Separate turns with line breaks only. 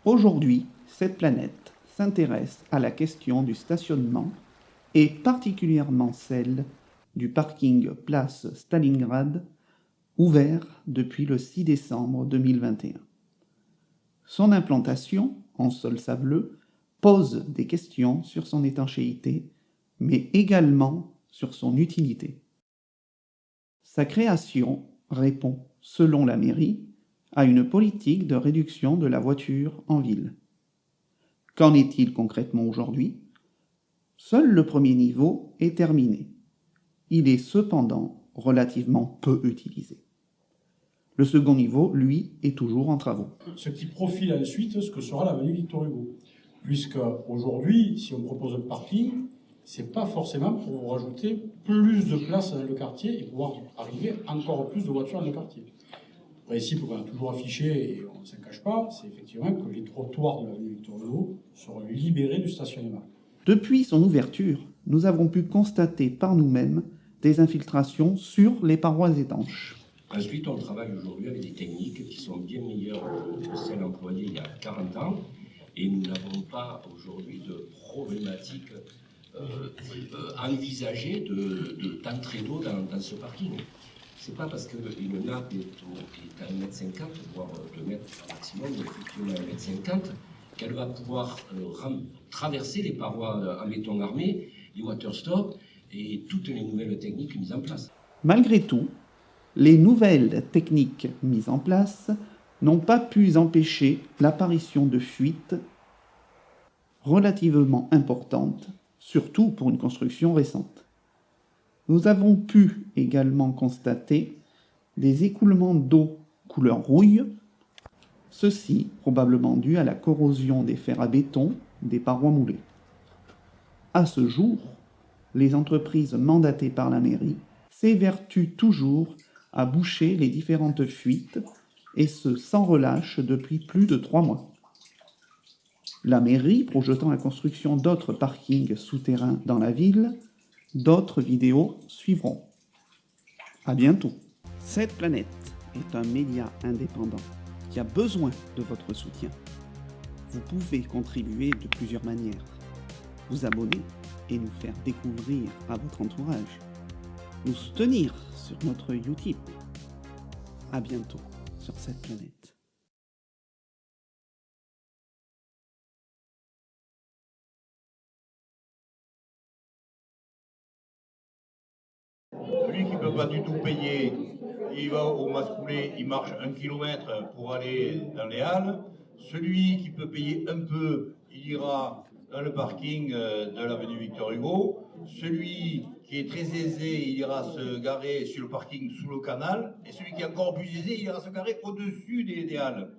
Aujourd'hui, cette planète s'intéresse à la question du stationnement et particulièrement celle du parking place Stalingrad, ouvert depuis le 6 décembre 2021. Son implantation, en sol sableux, pose des questions sur son étanchéité, mais également sur son utilité. Sa création répond, selon la mairie, à une politique de réduction de la voiture en ville. Qu'en est-il concrètement aujourd'hui ? Seul le premier niveau est terminé. Il est cependant relativement peu utilisé. Le second niveau, lui, est toujours en travaux.
Ce qui profile ensuite ce que sera l'avenue Victor Hugo. Puisque aujourd'hui, si on propose un parking, c'est pas forcément pour vous rajouter plus de place dans le quartier et pouvoir arriver encore plus de voitures dans le quartier. Le principe qu'on a toujours affiché, et on ne s'en cache pas, c'est effectivement que les trottoirs de l'avenue Victor Hugo seront libérés du stationnement.
Depuis son ouverture, nous avons pu constater par nous-mêmes des infiltrations sur les parois étanches.
Ensuite, on travaille aujourd'hui avec des techniques qui sont bien meilleures que celles employées il y a 40 ans et nous n'avons pas aujourd'hui de problématique envisagée d'entrée d'eau dans ce parking. C'est pas parce qu'une nappe est à 1,50 m, voire 2 mètres maximum, effectivement à 1,50 m, qu'elle va pouvoir traverser les parois en béton armé, les water stop et toutes les nouvelles techniques mises en place.
Malgré tout, les nouvelles techniques mises en place n'ont pas pu empêcher l'apparition de fuites relativement importantes, surtout pour une construction récente. Nous avons pu également constater des écoulements d'eau couleur rouille, ceci probablement dû à la corrosion des fers à béton des parois moulées. À ce jour, les entreprises mandatées par la mairie s'évertuent toujours à boucher les différentes fuites, et ce sans relâche depuis plus de 3 mois. La mairie projetant la construction d'autres parkings souterrains dans la ville, d'autres vidéos suivront. À bientôt. Cette planète est un média indépendant qui a besoin de votre soutien. Vous pouvez contribuer de plusieurs manières. Vous abonner et nous faire découvrir à votre entourage. Nous soutenir sur notre Utip. À bientôt sur cette planète.
Celui qui ne peut pas du tout payer, il va au Mascoulet, il marche 1 km pour aller dans les Halles. Celui qui peut payer un peu, il ira dans le parking de l'avenue Victor Hugo. Celui qui est très aisé, il ira se garer sur le parking sous le canal. Et celui qui est encore plus aisé, il ira se garer au-dessus des Halles.